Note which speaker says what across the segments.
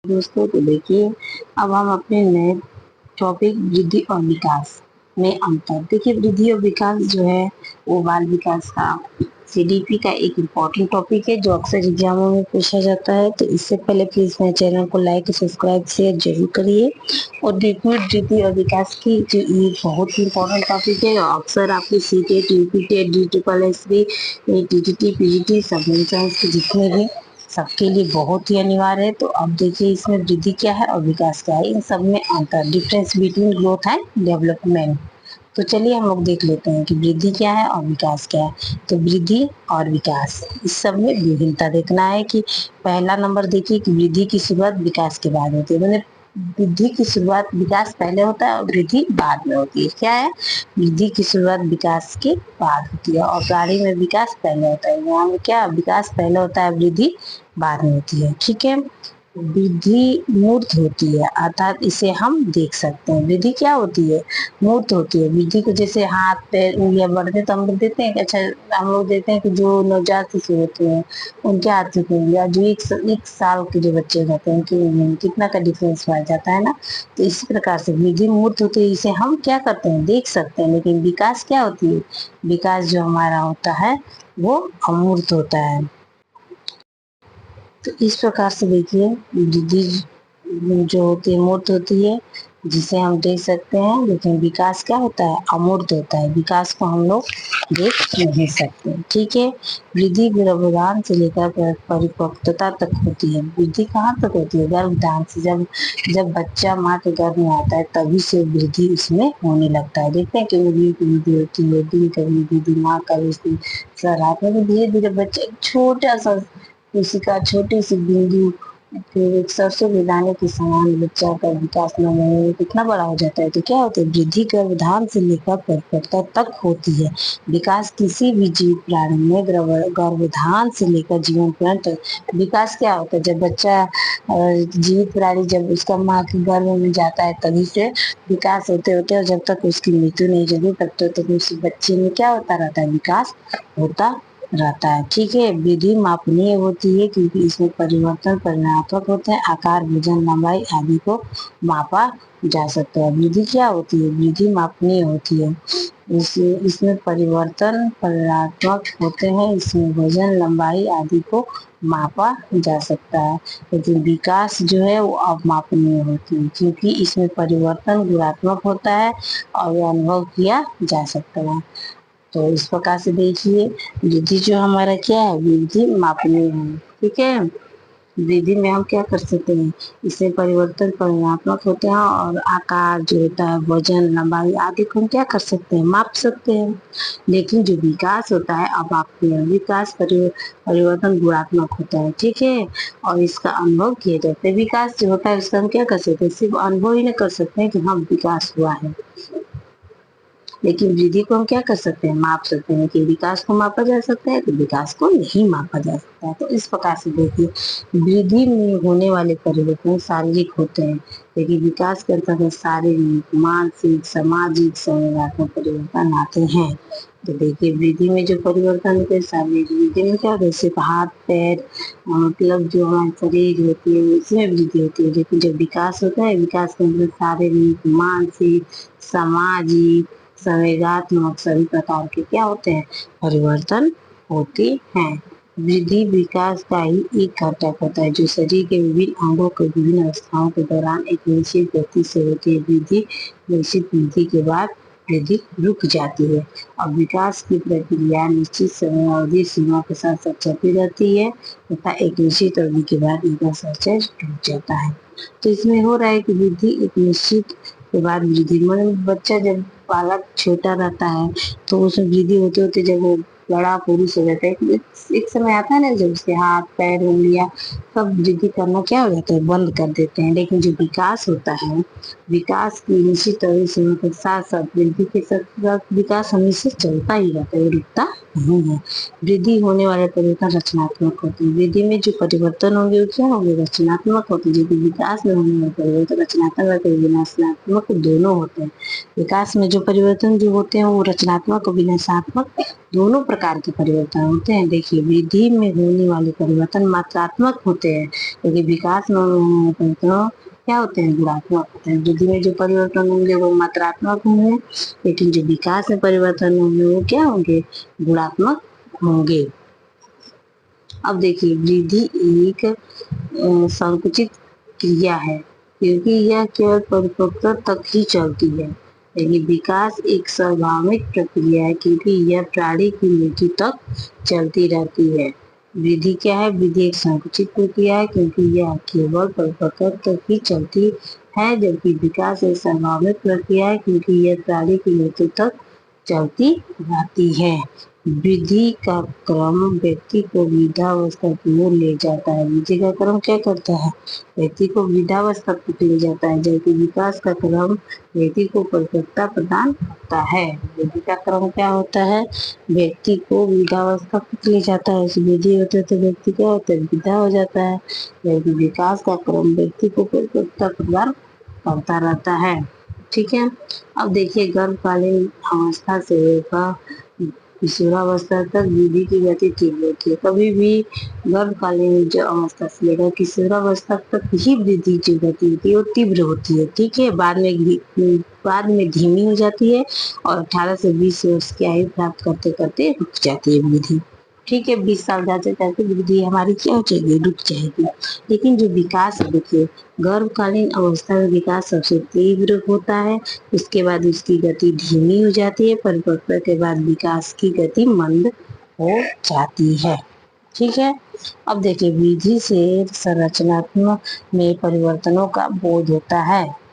Speaker 1: दोस्तों तो देखिए, अब हम अपने नए टॉपिक वृद्धि और विकास में अंतर। देखिए, वृद्धि और विकास जो है वो बाल विकास का सीडीपी का एक इम्पोर्टेंट टॉपिक है जो अक्सर एग्जामों में पूछा जाता है। तो इससे पहले प्लीज मेरे चैनल को लाइक सब्सक्राइब शेयर जरूर करिए। और देखिए, वृद्धि और विकास की जो ये बहुत ही इम्पोर्टेंट टॉपिक है, अक्सर आपकी CTET UPTET DSSB TTT PGT सब एग्जाम्स के जितने भी सबके लिए बहुत ही अनिवार्य है। तो अब देखिए, इसमें वृद्धि क्या है और विकास क्या है, इन सब में अंतर, difference between growth and development. तो चलिए हम लोग देख लेते हैं कि वृद्धि क्या है और विकास क्या है। तो वृद्धि और विकास, इस सब में विभिन्नता देखना है कि पहला नंबर देखिए कि वृद्धि की शुरुआत विकास के बाद होती है। मतलब वृद्धि की शुरुआत विकास पहले होता है और वृद्धि बाद में होती है। क्या है? वृद्धि की शुरुआत विकास के बाद होती है और प्रारंभ में विकास पहले होता है। यहाँ में क्या विकास पहले होता है, वृद्धि बाद में होती है। ठीक है। वृद्धि मूर्त होती है, अर्थात इसे हम देख सकते हैं। वृद्धि क्या होती है? मूर्त होती है। वृद्धि को जैसे हाथ पैर उंगलियां बढ़ते तो हम लोग देखते हैं कि अच्छा, हम लोग देखते हैं कि जो नवजात शिशु होते हैं उनके हाथ की उंगलियां, जो एक साल के जो बच्चे रहते हैं उनकी उंगलियों में कितना का डिफरेंस पाया जाता है ना। तो इस प्रकार से वृद्धि मूर्त होती है, इसे हम क्या करते हैं, देख सकते हैं। लेकिन विकास क्या होती है? विकास जो हमारा होता है वो अमूर्त होता है। तो इस प्रकार से देखिए, वृद्धि जो होती है मूर्त होती है, जिसे हम देख सकते हैं। लेकिन विकास क्या होता है? अमूर्त होता है। विकास को हम लोग देख नहीं सकते। ठीक है। वृद्धि गर्भधान से लेकर परिपक्वता तक होती है। वृद्धि कहाँ तक होती है? गर्भधान से, जब जब बच्चा माँ के गर्भ में आता है तभी से वृद्धि उसमें होने लगता है। देखते हैं कि उंगली की वृद्धि होती है, दिल का वृद्धि, दिमाग का वृद्धि, सर हाथ में। धीरे धीरे बच्चे छोटा सा किसी का छोटी सी बिंदु, फिर एक सरसों के दाने के समान बच्चा का विकास 9 महीने में कितना बड़ा हो जाता है। तो क्या होता है? वृद्धि गर्भधान से लेकर परिपक्वता तक होती है। विकास किसी भी जीव प्राणी में गर्भधान से लेकर जीवन पर्यंत विकास क्या होता है? जब बच्चा जीवित प्राणी जब उसका माँ के गर्भ में जाता है तभी से विकास होते होते, और जब तक उसकी मृत्यु नहीं जल्दी तब तक उस बच्चे में क्या होता रहता है? विकास होता रहता है। ठीक है। वृद्धि मापनीय होती है क्योंकि इसमें परिवर्तन परिणामात्मक होते हैं। आकार, वजन, लंबाई आदि को मापा जा सकता है। वृद्धि क्या होती है? वृद्धि मापनीय होती है। इसमें परिवर्तन परिणामात्मक होते हैं। इसमें वजन, लंबाई आदि को मापा जा सकता है। लेकिन विकास जो है वो अमापनीय होती है क्योंकि इसमें परिवर्तन गुणात्मक होता है और वो अनुभव किया जा सकता है। तो इस प्रकार से देखिए, वृद्धि जो हमारा क्या है? वृद्धि मापनीय है। ठीक है। वृद्धि में हम क्या कर सकते हैं? इसमें परिवर्तन परिमाणात्मक होते हैं और आकार जो होता है, वजन, लंबाई आदि को हम क्या कर सकते हैं? माप सकते हैं। लेकिन जो विकास होता है अमापनीय, विकास परिवर्तन गुणात्मक होता है। ठीक है। और इसका अनुभव किया जाता है। विकास जो होता है उसका हम क्या कर सकते हैं? सिर्फ अनुभव ही नहीं कर सकते हैं कि हाँ विकास हुआ है। लेकिन वृद्धि को हम क्या कर सकते हैं? माप सकते हैं। कि विकास को मापा जा सकता है तो विकास को नहीं मापा जा सकता है। तो इस प्रकार से देखिए, वृद्धि में होने वाले परिवर्तन शारीरिक होते हैं, लेकिन विकास के अंतर्गत शारीरिक, मानसिक, सामाजिक, संवेदनात्मक परिवर्तन आते हैं। तो देखिए, वृद्धि में जो परिवर्तन होते हैं शारीरिक वृद्धि में क्या होता है? सिर्फ हाथ पैर, मतलब जो हमारे शरीर होती है उसमें वृद्धि होती है। लेकिन जब विकास होता है, विकास के अंदर शारीरिक, मानसिक, सामाजिक, संवेगात्मक सभी प्रकार के क्या होते हैं? परिवर्तन होते हैं। वृद्धि विकास का ही एक घटक होता है जो शरीर के विभिन्न अंगों के विभिन्न अवस्थाओं के दौरान एक निश्चित गति से होती है। वृद्धि निश्चित वृद्धि के बाद वृद्धि रुक जाती है और विकास की प्रक्रिया निश्चित समय अवधि सीमा के साथ चलती रहती है तथा एक निश्चित अवधि के बाद इनका संचय टूट जाता है। तो इसमें हो रहा है कि वृद्धि एक निश्चित के बाद वृद्धि, मतलब बच्चा जब बालक छोटा रहता है तो उसमें वृद्धि होते होते जब वो बड़ा पुरुष हो जाता है, एक समय आता है ना जब उसके हाथ पैर उंगलियां सब वृद्धि करना क्या हो जाता है? बंद कर देते हैं। लेकिन जो विकास होता है, विकास की निश्चित सीमा के साथ साथ वृद्धि के साथ साथ विकास हमेशा चलता ही रहता है, रुकता नहीं है। वृद्धि होने वाले परिवर्तन रचनात्मक होते हैं। वृद्धि में जो परिवर्तन होंगे वो क्या होंगे? रचनात्मक होते हैं। जबकि विकास में होने वाले परिवर्तन रचनात्मक और विनाशात्मक दोनों होते हैं। विकास में जो परिवर्तन जो होते हैं वो रचनात्मक और विनाशात्मक दोनों प्रकार के परिवर्तन होते हैं। देखिए, वृद्धि में होने वाले परिवर्तन मात्रात्मक होते हैं, क्योंकि विकास में होने वाले परिवर्तन क्या होते हैं, गुणात्मक होते हैं। वृद्धि में जो परिवर्तन होंगे वो मात्रात्मक होंगे, लेकिन जो विकास में परिवर्तन होंगे वो क्या होंगे, गुणात्मक होंगे। अब देखिए, वृद्धि एक संकुचित क्रिया है, क्योंकि यह केवल परिपक्वता तक ही चलती है। लेकिन विकास एक स्वाभाविक प्रक्रिया है, क्योंकि यह प्राणी की मृत्यु तक चलती रहती है। वृद्धि क्या है, वृद्धि एक संकुचित प्रक्रिया है, क्योंकि यह केवल परिपक्वता तक ही चलती है, जबकि विकास एक स्वाभाविक प्रक्रिया है, क्योंकि यह प्राणी की मृत्यु तक चलती रहती है। वृद्धि का क्रम व्यक्ति को वृद्धावस्था की ओर ले जाता है। वृद्धि का क्रम क्या करता है, व्यक्ति को वृद्धावस्था तक ले जाता है, जबकि विकास का क्रम व्यक्ति को परिपक्वता प्रदान करता है। वृद्धि का क्रम क्या होता है, व्यक्ति को वृद्धावस्था तक ले जाता है। वृद्धि होते तो व्यक्ति क्या होता है, वृद्धा हो जाता है, जबकि विकास का क्रम व्यक्ति को परिपक्वता प्रदान करता रहता है। ठीक है। अब देखिए, गर्भकालीन अवस्था से लेकर किशोरावस्था तक वृद्धि की गति तीव्र होती है। कभी भी गर्भकालीन जो अवस्था से लेकर किशोरावस्था तक ही वृद्धि की गति होती है वो तीव्र होती है। ठीक है। बाद में धीमी हो जाती है और 18 से 20 वर्ष की आयु प्राप्त करते करते रुक जाती है वृद्धि। ठीक है। 20 साल जाते जाते वृद्धि हमारी क्या हो जाएगी, रुक जाएगी। लेकिन जो विकास है, देखिए, गर्भकालीन अवस्था में विकास सबसे तीव्र होता है, उसके बाद उसकी गति धीमी हो जाती है, परिपक्वता के बाद विकास की गति मंद हो जाती है। ठीक है। अब देखिए, वृद्धि से संरचनात्मक में परिवर्तनों का बोध होता है,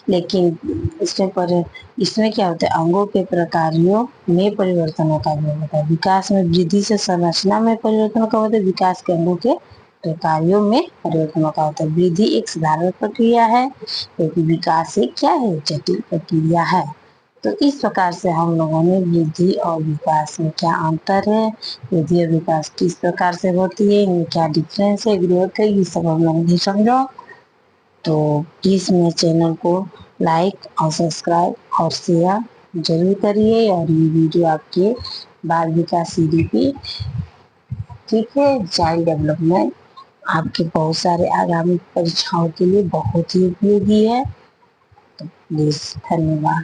Speaker 1: लेकिन इसमें क्या होता है, अंगों के प्रकारों में परिवर्तनों का बोध होता है। विकास में वृद्धि से संरचना में परिवर्तनों का होता है, विकास के अंगों के प्रकारों में परिवर्तनों का होता है। वृद्धि एक साधारण प्रक्रिया है, क्योंकि विकास एक क्या है, जटिल प्रक्रिया है। तो इस प्रकार से हम लोगों ने वृद्धि और विकास में क्या अंतर है, वृद्धि और विकास किस प्रकार से होती है, इनमें क्या डिफरेंस है, ग्रोथ है, ये सब हम लोगों ने समझा। तो प्लीज़ मेरे चैनल को लाइक और सब्सक्राइब और शेयर जरूर करिए, और ये वीडियो आपके बाल विकास सीडीपी, ठीक है, चाइल्ड डेवलपमेंट, आपके बहुत सारे आगामी परीक्षाओं के लिए बहुत ही उपयोगी है। तो प्लीज़, धन्यवाद।